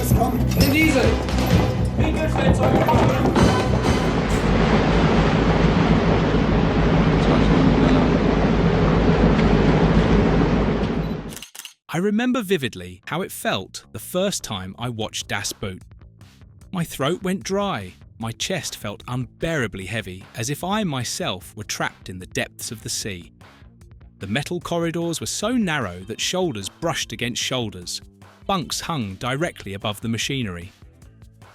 Los, komm! Den Diesel! I remember vividly how it felt the first time I watched Das Boot. My throat went dry, my chest felt unbearably heavy, as if I myself were trapped in the depths of the sea. The metal corridors were so narrow that shoulders brushed against shoulders. Bunks hung directly above the machinery.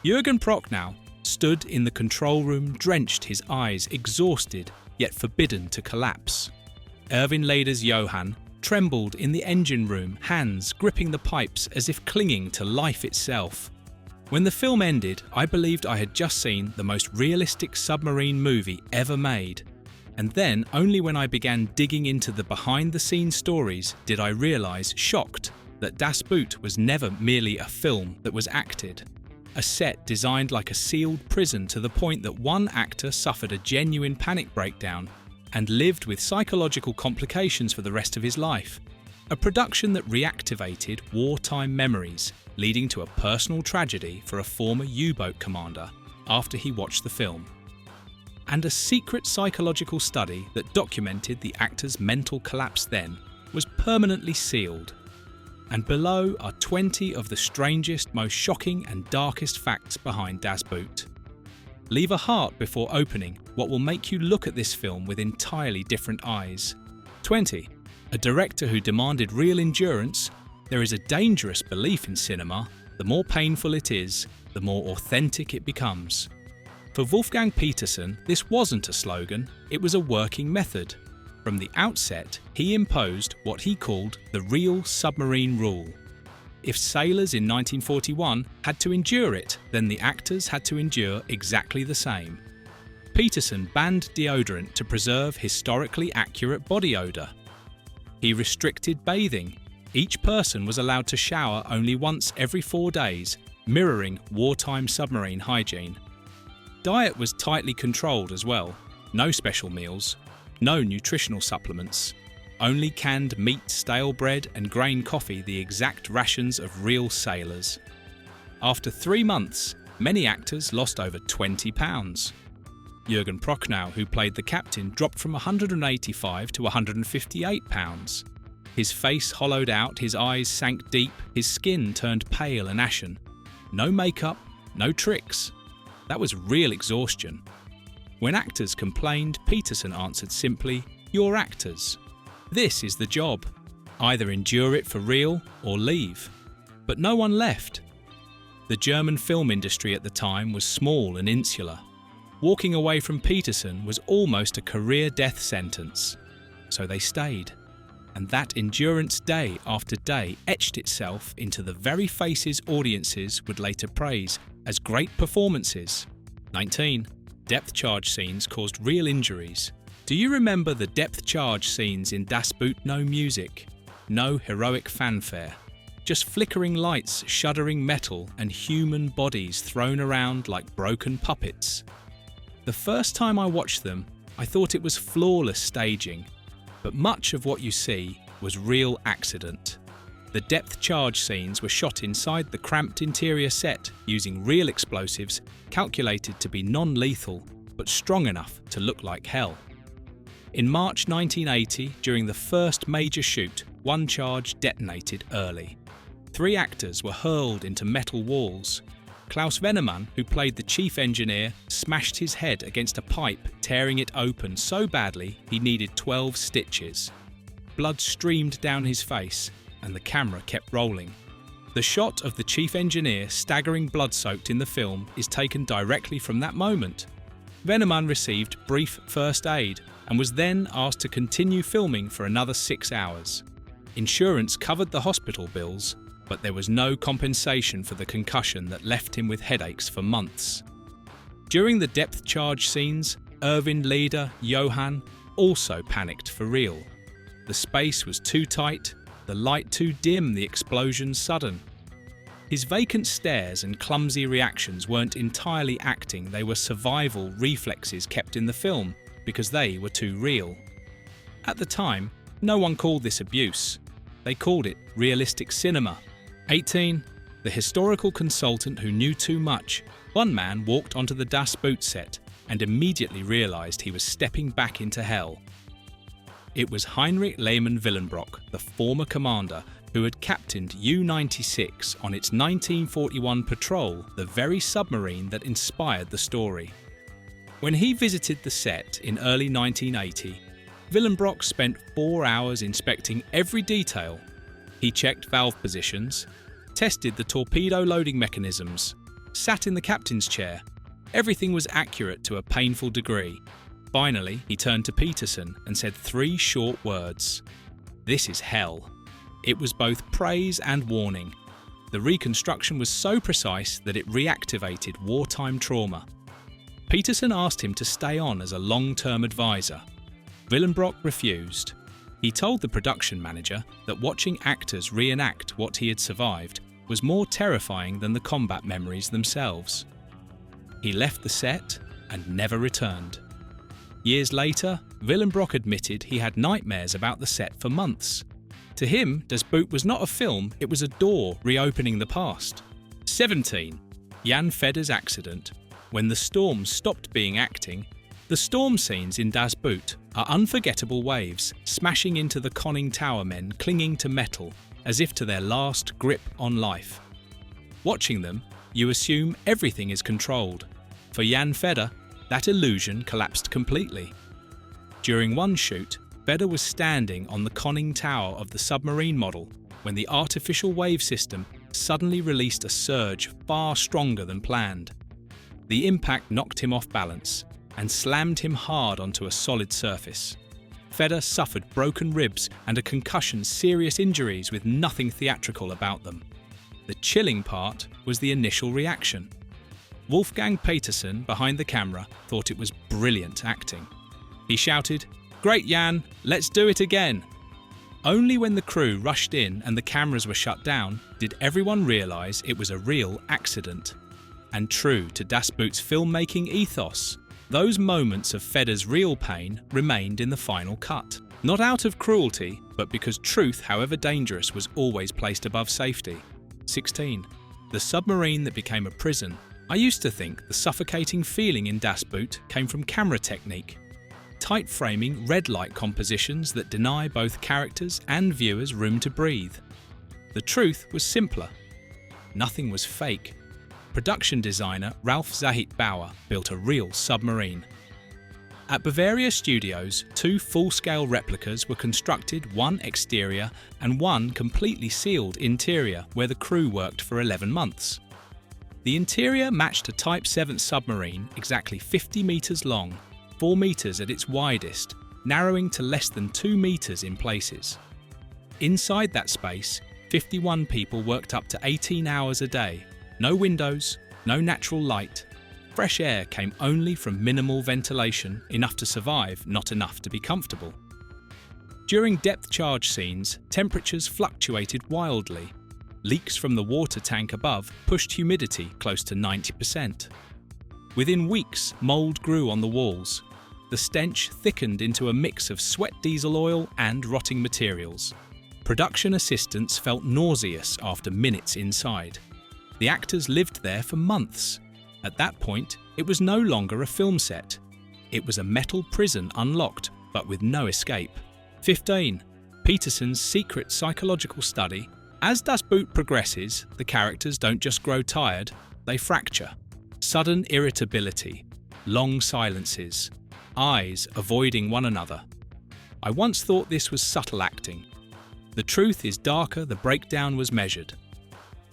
Jürgen Prochnow stood in the control room, drenched, his eyes exhausted yet forbidden to collapse. Erwin Leder's Johann trembled in the engine room, hands gripping the pipes as if clinging to life itself. When the film ended, I believed I had just seen the most realistic submarine movie ever made. And then, only when I began digging into the behind-the-scenes stories did I realise, shocked, that Das Boot was never merely a film that was acted. A set designed like a sealed prison to the point that one actor suffered a genuine panic breakdown and lived with psychological complications for the rest of his life. A production that reactivated wartime memories, leading to a personal tragedy for a former U-boat commander after he watched the film. And a secret psychological study that documented the actor's mental collapse then was permanently sealed. And below are 20 of the strangest, most shocking and darkest facts behind Das Boot. Leave a heart before opening what will make you look at this film with entirely different eyes. 20. A director who demanded real endurance. There is a dangerous belief in cinema: the more painful it is, the more authentic it becomes. For Wolfgang Petersen, this wasn't a slogan, it was a working method. From the outset, he imposed what he called the real submarine rule. If sailors in 1941 had to endure it, then the actors had to endure exactly the same. Peterson banned deodorant to preserve historically accurate body odour. He restricted bathing. Each person was allowed to shower only once every 4 days, mirroring wartime submarine hygiene. Diet was tightly controlled as well. No special meals, no nutritional supplements, only canned meat, stale bread and grain coffee, the exact rations of real sailors. After 3 months, many actors lost over 20 pounds. Jürgen Prochnow, who played the captain, dropped from 185 to 158 pounds. His face hollowed out, his eyes sank deep, his skin turned pale and ashen. No makeup, no tricks. That was real exhaustion. When actors complained, Peterson answered simply, "You're actors. This is the job. Either endure it for real or leave." But no one left. The German film industry at the time was small and insular. Walking away from Peterson was almost a career death sentence. So they stayed. And that endurance day after day etched itself into the very faces audiences would later praise as great performances. 19. Depth charge scenes caused real injuries. Do you remember the depth charge scenes in Das Boot? No music, no heroic fanfare, just flickering lights, shuddering metal, and human bodies thrown around like broken puppets. The first time I watched them, I thought it was flawless staging, but much of what you see was real accident. The depth charge scenes were shot inside the cramped interior set using real explosives calculated to be non-lethal but strong enough to look like hell. In March 1980, during the first major shoot, one charge detonated early. 3 actors were hurled into metal walls. Klaus Vennemann, who played the chief engineer, smashed his head against a pipe, tearing it open so badly he needed 12 stitches. Blood streamed down his face, and the camera kept rolling. The shot of the chief engineer staggering blood-soaked in the film is taken directly from that moment. Vennemann received brief first aid and was then asked to continue filming for another 6 hours. Insurance covered the hospital bills, but there was no compensation for the concussion that left him with headaches for months. During the depth charge scenes, Erwin Leder, Johann, also panicked for real. The space was too tight, the light too dim, the explosions sudden. His vacant stares and clumsy reactions weren't entirely acting, they were survival reflexes kept in the film because they were too real. At the time, no one called this abuse. They called it realistic cinema. 18. the historical consultant who knew too much, one man walked onto the Das Boot set and immediately realized he was stepping back into hell. It was Heinrich Lehmann Willenbrock, the former commander, who had captained U-96 on its 1941 patrol, the very submarine that inspired the story. When he visited the set in early 1980, Willenbrock spent 4 hours inspecting every detail. He checked valve positions, tested the torpedo loading mechanisms, sat in the captain's chair. Everything was accurate to a painful degree. Finally, he turned to Peterson and said 3 short words. "This is hell." It was both praise and warning. The reconstruction was so precise that it reactivated wartime trauma. Peterson asked him to stay on as a long-term advisor. Willenbrock refused. He told the production manager that watching actors reenact what he had survived was more terrifying than the combat memories themselves. He left the set and never returned. Years later, Willenbrock admitted he had nightmares about the set for months. To him, Das Boot was not a film, it was a door reopening the past. 17. Jan Fedder's accident. When the storm stopped being acting, the storm scenes in Das Boot are unforgettable waves smashing into the conning tower men clinging to metal as if to their last grip on life. Watching them, you assume everything is controlled. For Jan Fedder, that illusion collapsed completely. During one shoot, Fedder was standing on the conning tower of the submarine model when the artificial wave system suddenly released a surge far stronger than planned. The impact knocked him off balance and slammed him hard onto a solid surface. Fedder suffered broken ribs and a concussion, serious injuries with nothing theatrical about them. The chilling part was the initial reaction. Wolfgang Petersen, behind the camera, thought it was brilliant acting. He shouted, "Great, Jan, let's do it again." Only when the crew rushed in and the cameras were shut down did everyone realise it was a real accident. And true to Das Boot's filmmaking ethos, those moments of Fedder's real pain remained in the final cut. Not out of cruelty, but because truth, however dangerous, was always placed above safety. 16. The submarine that became a prison. I used to think the suffocating feeling in Das Boot came from camera technique. Tight framing, red light compositions that deny both characters and viewers room to breathe. The truth was simpler. Nothing was fake. Production designer Ralph Zahit Bauer built a real submarine. At Bavaria Studios, 2 full-scale replicas were constructed, one exterior and one completely sealed interior where the crew worked for 11 months. The interior matched a Type 7 submarine exactly 50 metres long, 4 metres at its widest, narrowing to less than 2 metres in places. Inside that space, 51 people worked up to 18 hours a day. No windows, no natural light. Fresh air came only from minimal ventilation, enough to survive, not enough to be comfortable. During depth charge scenes, temperatures fluctuated wildly. Leaks from the water tank above pushed humidity close to 90%. Within weeks, mould grew on the walls. The stench thickened into a mix of sweat diesel oil and rotting materials. Production assistants felt nauseous after minutes inside. The actors lived there for months. At that point, it was no longer a film set. It was a metal prison unlocked, but with no escape. 15. Peterson's secret psychological study. As Das Boot progresses, the characters don't just grow tired, they fracture. Sudden irritability, long silences, eyes avoiding one another. I once thought this was subtle acting. The truth is darker, the breakdown was measured.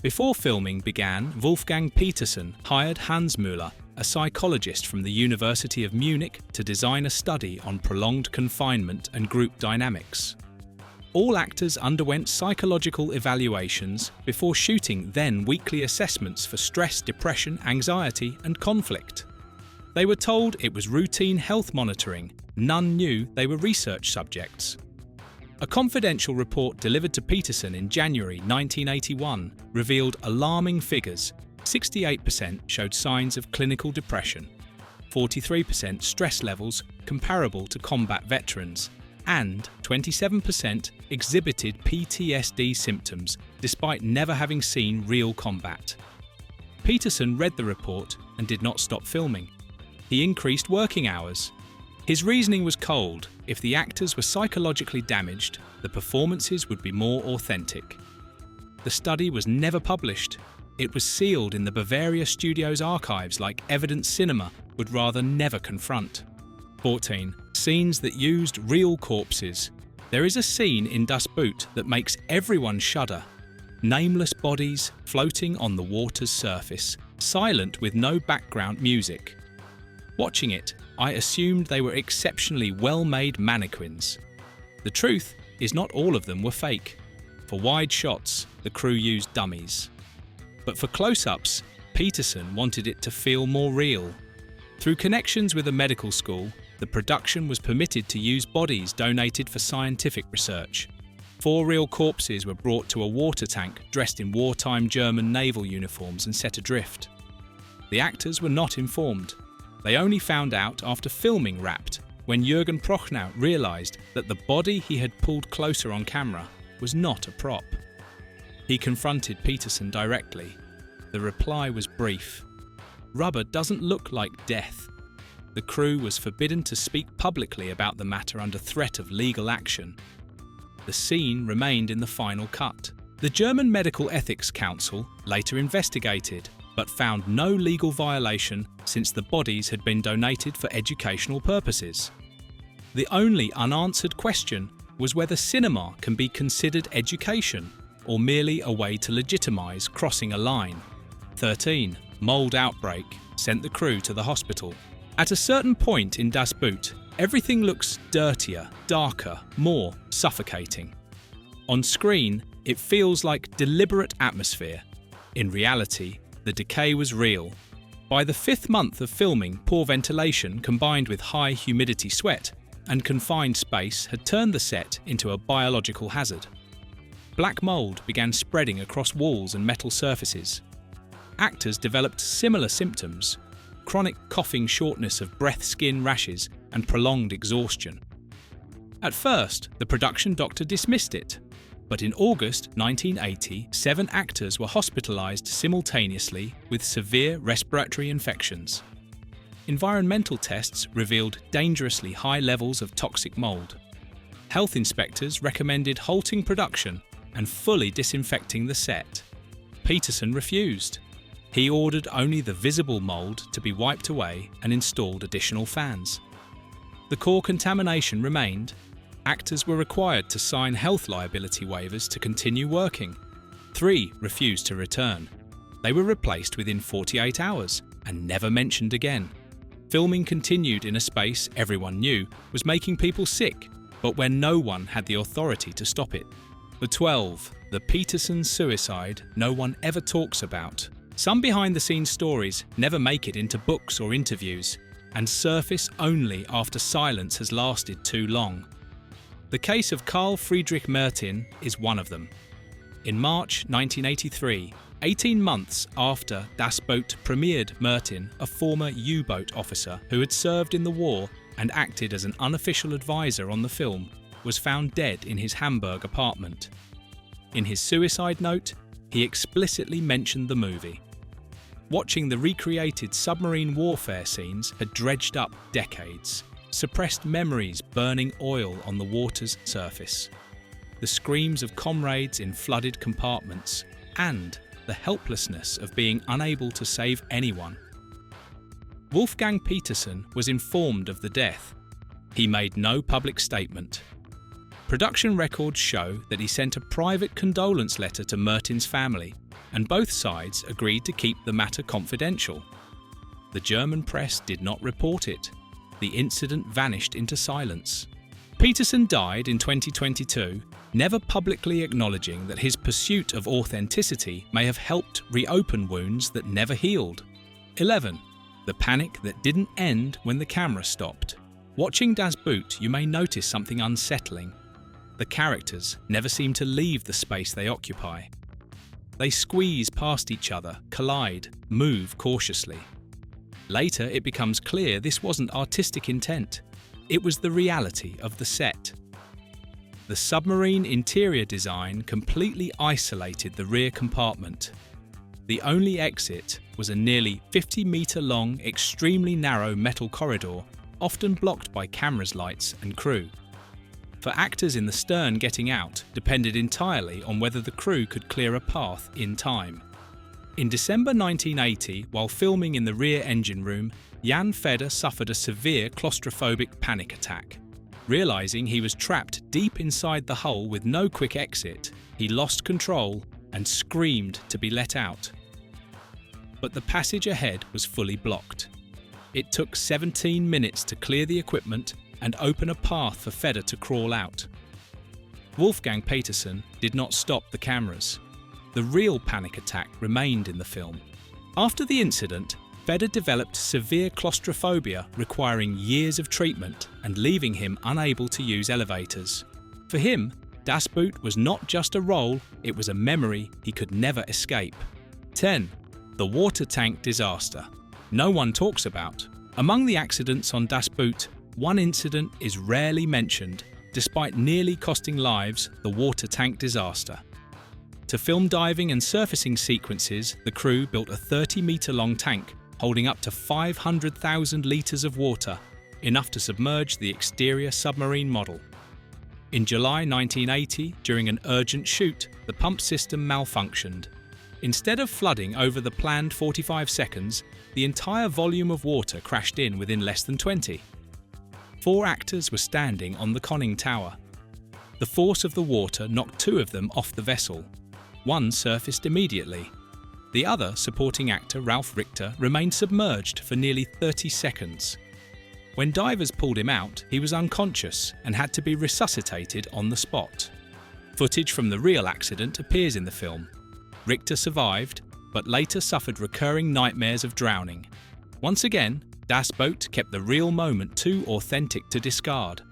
Before filming began, Wolfgang Petersen hired Hans Müller, a psychologist from the University of Munich, to design a study on prolonged confinement and group dynamics. All actors underwent psychological evaluations before shooting, then weekly assessments for stress, depression, anxiety, and conflict. They were told it was routine health monitoring. None knew they were research subjects. A confidential report delivered to Peterson in January 1981 revealed alarming figures. 68% showed signs of clinical depression, 43% stress levels comparable to combat veterans, and 27% exhibited PTSD symptoms despite never having seen real combat. Peterson read the report and did not stop filming. He increased working hours. His reasoning was cold. If the actors were psychologically damaged, the performances would be more authentic. The study was never published. It was sealed in the Bavaria Studios archives like evidence cinema would rather never confront. 14. Scenes that used real corpses. There is a scene in Das Boot that makes everyone shudder. Nameless bodies floating on the water's surface, silent with no background music. Watching it, I assumed they were exceptionally well-made mannequins. The truth is not all of them were fake. For wide shots, the crew used dummies. But for close-ups, Peterson wanted it to feel more real. Through connections with a medical school, the production was permitted to use bodies donated for scientific research. 4 real corpses were brought to a water tank dressed in wartime German naval uniforms and set adrift. The actors were not informed. They only found out after filming wrapped, when Jürgen Prochnow realised that the body he had pulled closer on camera was not a prop. He confronted Peterson directly. The reply was brief. Rubber doesn't look like death. The crew was forbidden to speak publicly about the matter under threat of legal action. The scene remained in the final cut. The German Medical Ethics Council later investigated, but found no legal violation since the bodies had been donated for educational purposes. The only unanswered question was whether cinema can be considered education or merely a way to legitimise crossing a line. 13. Mould outbreak sent the crew to the hospital. At a certain point in Das Boot, everything looks dirtier, darker, more suffocating. On screen, it feels like deliberate atmosphere. In reality, the decay was real. By the 5th month of filming, poor ventilation combined with high humidity sweat and confined space had turned the set into a biological hazard. Black mould began spreading across walls and metal surfaces. Actors developed similar symptoms: chronic coughing, shortness of breath, skin rashes, and prolonged exhaustion. At first, the production doctor dismissed it, but in August 1980, 7 actors were hospitalized simultaneously with severe respiratory infections. Environmental tests revealed dangerously high levels of toxic mold. Health inspectors recommended halting production and fully disinfecting the set. Peterson refused. He ordered only the visible mold to be wiped away and installed additional fans. The core contamination remained. Actors were required to sign health liability waivers to continue working. 3 refused to return. They were replaced within 48 hours and never mentioned again. Filming continued in a space everyone knew was making people sick, but where no one had the authority to stop it. The 12. The Peterson suicide no one ever talks about. Some behind-the-scenes stories never make it into books or interviews, and surface only after silence has lasted too long. The case of Carl Friedrich Mertin is one of them. In March 1983, 18 months after Das Boot premiered, Mertin, a former U-boat officer who had served in the war and acted as an unofficial advisor on the film, was found dead in his Hamburg apartment. In his suicide note, he explicitly mentioned the movie. Watching the recreated submarine warfare scenes had dredged up decades, suppressed memories burning oil on the water's surface, the screams of comrades in flooded compartments, and the helplessness of being unable to save anyone. Wolfgang Petersen was informed of the death. He made no public statement. Production records show that he sent a private condolence letter to Mertin's family, and both sides agreed to keep the matter confidential. The German press did not report it. The incident vanished into silence. Peterson died in 2022, never publicly acknowledging that his pursuit of authenticity may have helped reopen wounds that never healed. 11. The panic that didn't end when the camera stopped. Watching Das Boot, you may notice something unsettling. The characters never seem to leave the space they occupy. They squeeze past each other, collide, move cautiously. Later, it becomes clear this wasn't artistic intent. It was the reality of the set. The submarine interior design completely isolated the rear compartment. The only exit was a nearly 50-metre-long, extremely narrow metal corridor, often blocked by cameras, lights and crew. For actors in the stern, getting out depended entirely on whether the crew could clear a path in time. In December 1980, while filming in the rear engine room, Jan Fedder suffered a severe claustrophobic panic attack. Realising he was trapped deep inside the hull with no quick exit, he lost control and screamed to be let out. But the passage ahead was fully blocked. It took 17 minutes to clear the equipment and open a path for Fedder to crawl out. Wolfgang Petersen did not stop the cameras. The real panic attack remained in the film. After the incident, Fedder developed severe claustrophobia, requiring years of treatment and leaving him unable to use elevators. For him, Das Boot was not just a role, it was a memory he could never escape. 10. The water tank disaster. No one talks about. Among the accidents on Das Boot, one incident is rarely mentioned, despite nearly costing lives: the water tank disaster. To film diving and surfacing sequences, the crew built a 30-metre-long tank holding up to 500,000 litres of water, enough to submerge the exterior submarine model. In July 1980, during an urgent shoot, the pump system malfunctioned. Instead of flooding over the planned 45 seconds, the entire volume of water crashed in within less than 20. 4 actors were standing on the conning tower. The force of the water knocked 2 of them off the vessel. One surfaced immediately. The other, supporting actor Ralph Richter, remained submerged for nearly 30 seconds. When divers pulled him out, he was unconscious and had to be resuscitated on the spot. Footage from the real accident appears in the film. Richter survived, but later suffered recurring nightmares of drowning. Once again, Das Boot kept the real moment too authentic to discard.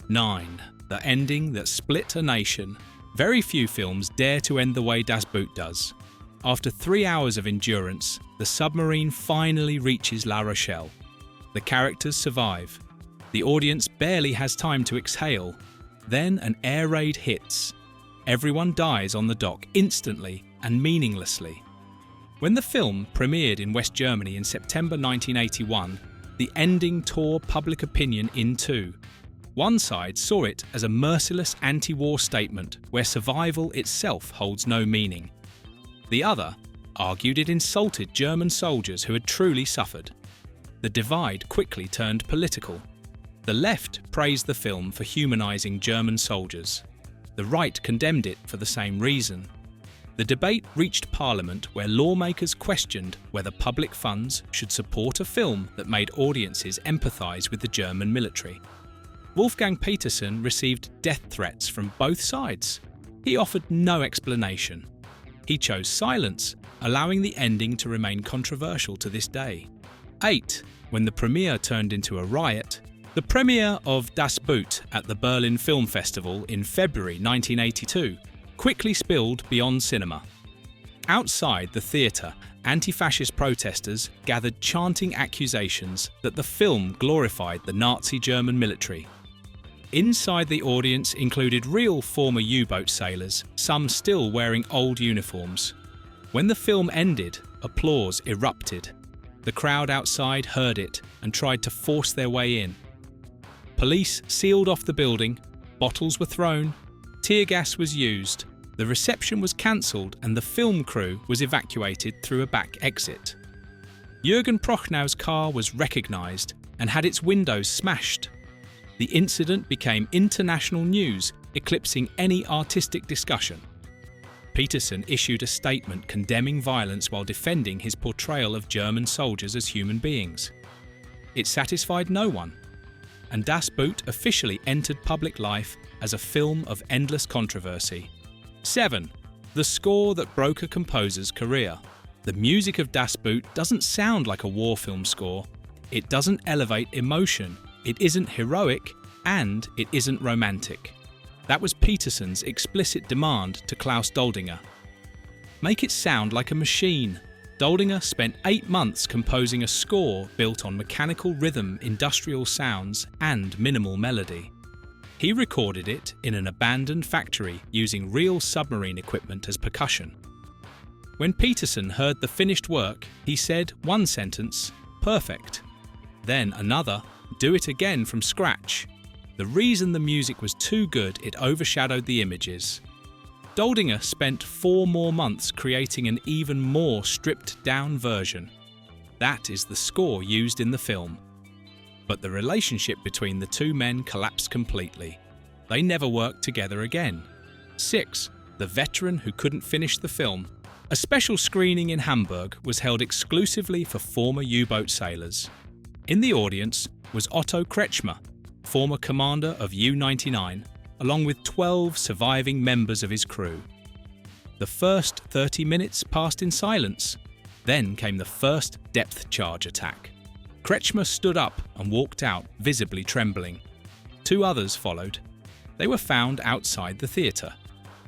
9. The ending that split a nation. Very few films dare to end the way Das Boot does. After 3 hours of endurance, the submarine finally reaches La Rochelle. The characters survive. The audience barely has time to exhale. Then an air raid hits. Everyone dies on the dock instantly and meaninglessly. When the film premiered in West Germany in September 1981, the ending tore public opinion in two. One side saw it as a merciless anti-war statement where survival itself holds no meaning. The other argued it insulted German soldiers who had truly suffered. The divide quickly turned political. The left praised the film for humanizing German soldiers. The right condemned it for the same reason. The debate reached Parliament, where lawmakers questioned whether public funds should support a film that made audiences empathise with the German military. Wolfgang Petersen received death threats from both sides. He offered no explanation. He chose silence, allowing the ending to remain controversial to this day. 8. When the premiere turned into a riot. The premiere of Das Boot at the Berlin Film Festival in February 1982 quickly spilled beyond cinema. Outside the theatre, anti-fascist protesters gathered chanting accusations that the film glorified the Nazi German military. Inside the audience included real former U-boat sailors, some still wearing old uniforms. When the film ended, applause erupted. The crowd outside heard it and tried to force their way in. Police sealed off the building, bottles were thrown, tear gas was used, the reception was cancelled and the film crew was evacuated through a back exit. Jürgen Prochnow's car was recognised and had its windows smashed. The incident became international news, eclipsing any artistic discussion. Peterson issued a statement condemning violence while defending his portrayal of German soldiers as human beings. It satisfied no one, and Das Boot officially entered public life as a film of endless controversy. 7. The score that broke a composer's career. The music of Das Boot doesn't sound like a war film score. It doesn't elevate emotion, it isn't heroic, and it isn't romantic. That was Peterson's explicit demand to Klaus Doldinger. Make it sound like a machine. Doldinger spent 8 months composing a score built on mechanical rhythm, industrial sounds, and minimal melody. He recorded it in an abandoned factory using real submarine equipment as percussion. When Peterson heard the finished work, he said one sentence, "Perfect." Then another, "Do it again from scratch." The reason the music was too good, it overshadowed the images. Doldinger spent 4 more months creating an even more stripped-down version. That is the score used in the film. But the relationship between the two men collapsed completely. They never worked together again. 6. The veteran who couldn't finish the film. A special screening in Hamburg was held exclusively for former U-boat sailors. In the audience was Otto Kretschmer, former commander of U-99, along with 12 surviving members of his crew. The first 30 minutes passed in silence. Then came the first depth charge attack. Kretschmer stood up and walked out, visibly trembling. 2 others followed. They were found outside the theatre.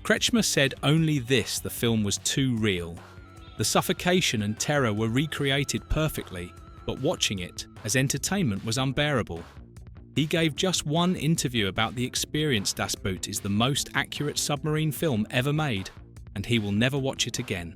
Kretschmer said only this: the film was too real. The suffocation and terror were recreated perfectly, but watching it as entertainment was unbearable. He gave just one interview about the experience. Das Boot is the most accurate submarine film ever made, and he will never watch it again.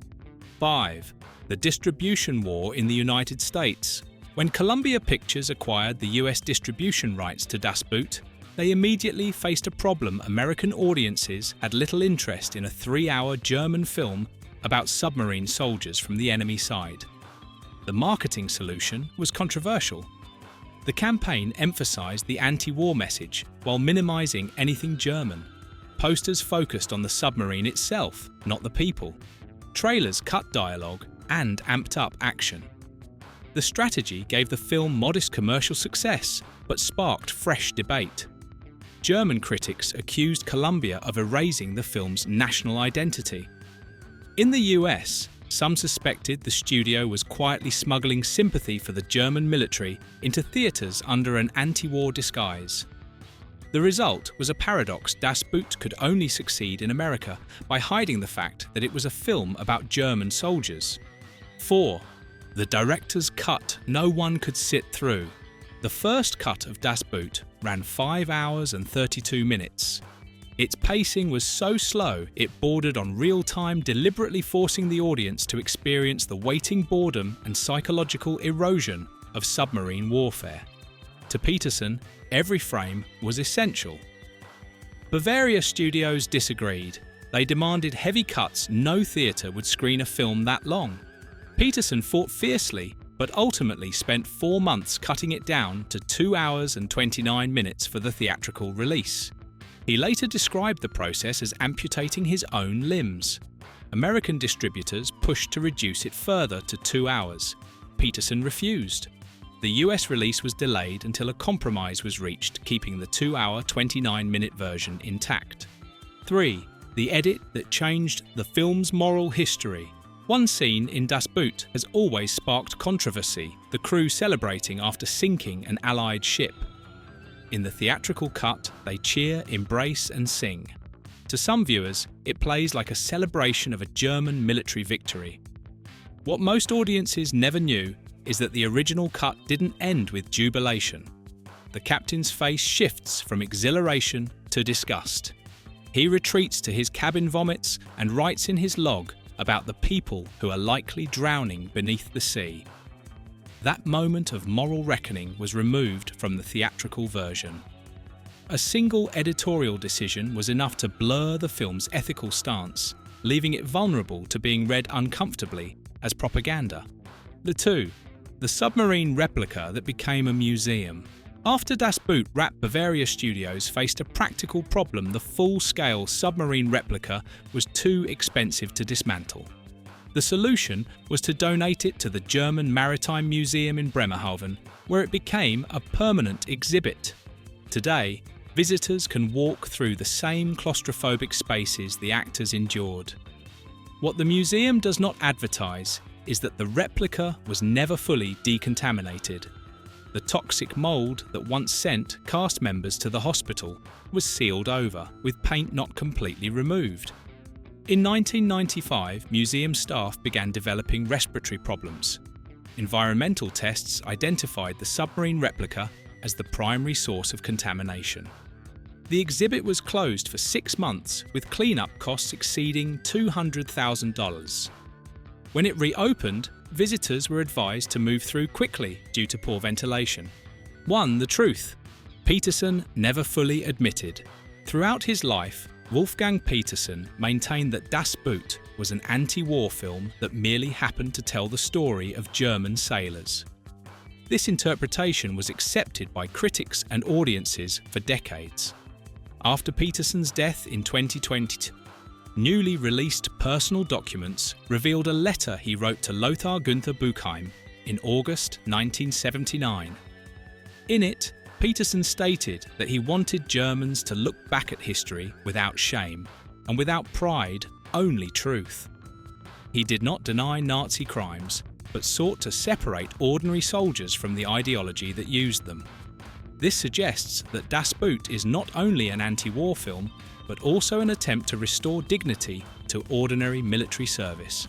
5. The distribution war in the United States. When Columbia Pictures acquired the US distribution rights to Das Boot, they immediately faced a problem. American audiences had little interest in a 3-hour German film about submarine soldiers from the enemy side. The marketing solution was controversial. The campaign emphasized the anti-war message while minimizing anything German. Posters focused on the submarine itself, not the people. Trailers cut dialogue and amped up action. The strategy gave the film modest commercial success, but sparked fresh debate. German critics accused Columbia of erasing the film's national identity. In the US, some suspected the studio was quietly smuggling sympathy for the German military into theatres under an anti-war disguise. The result was a paradox. Das Boot could only succeed in America by hiding the fact that it was a film about German soldiers. 4. The director's cut no one could sit through. The first cut of Das Boot ran 5 hours and 32 minutes. Its pacing was so slow it bordered on real-time, deliberately forcing the audience to experience the waiting boredom and psychological erosion of submarine warfare. To Peterson, every frame was essential. Bavaria Studios disagreed. They demanded heavy cuts. No theatre would screen a film that long. Peterson fought fiercely, but ultimately spent 4 months cutting it down to 2 hours and 29 minutes for the theatrical release. He later described the process as amputating his own limbs. American distributors pushed to reduce it further to 2 hours. Peterson refused. The US release was delayed until a compromise was reached, keeping the 2-hour, 29-minute version intact. 3. The edit that changed the film's moral history. One scene in Das Boot has always sparked controversy, the crew celebrating after sinking an Allied ship. In the theatrical cut, they cheer, embrace and sing. To some viewers, it plays like a celebration of a German military victory. What most audiences never knew is that the original cut didn't end with jubilation. The captain's face shifts from exhilaration to disgust. He retreats to his cabin vomits and writes in his log about the people who are likely drowning beneath the sea. That moment of moral reckoning was removed from the theatrical version. A single editorial decision was enough to blur the film's ethical stance, leaving it vulnerable to being read uncomfortably as propaganda. 2. The submarine replica that became a museum. After Das Boot wrapped, Bavaria Studios faced a practical problem. The full-scale submarine replica was too expensive to dismantle. The solution was to donate it to the German Maritime Museum in Bremerhaven, where it became a permanent exhibit. Today, visitors can walk through the same claustrophobic spaces the actors endured. What the museum does not advertise is that the replica was never fully decontaminated. The toxic mould that once sent cast members to the hospital was sealed over, with paint not completely removed. In 1995, museum staff began developing respiratory problems. Environmental tests identified the submarine replica as the primary source of contamination. The exhibit was closed for 6 months, with cleanup costs exceeding $200,000. When it reopened, visitors were advised to move through quickly due to poor ventilation. 1. The truth. Peterson never fully admitted. Throughout his life, Wolfgang Petersen maintained that Das Boot was an anti-war film that merely happened to tell the story of German sailors. This interpretation was accepted by critics and audiences for decades. After Peterson's death in 2022, newly released personal documents revealed a letter he wrote to Lothar Günther Buchheim in August 1979. In it, Peterson stated that he wanted Germans to look back at history without shame and without pride, only truth. He did not deny Nazi crimes, but sought to separate ordinary soldiers from the ideology that used them. This suggests that Das Boot is not only an anti-war film, but also an attempt to restore dignity to ordinary military service.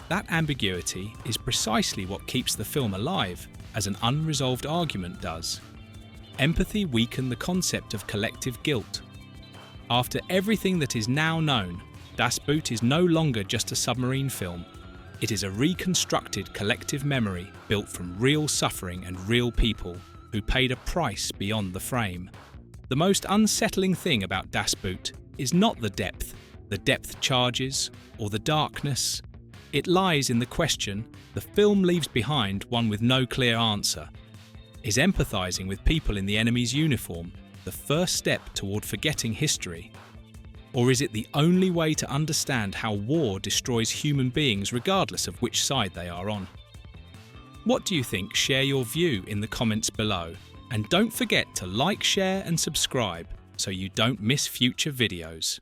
That ambiguity is precisely what keeps the film alive, as an unresolved argument does. Empathy weakened the concept of collective guilt. After everything that is now known, Das Boot is no longer just a submarine film. It is a reconstructed collective memory built from real suffering and real people who paid a price beyond the frame. The most unsettling thing about Das Boot is not the depth charges, or the darkness. It lies in the question the film leaves behind one with no clear answer. Is empathizing with people in the enemy's uniform the first step toward forgetting history? Or is it the only way to understand how war destroys human beings regardless of which side they are on? What do you think? Share your view in the comments below. And don't forget to like, share and subscribe so you don't miss future videos.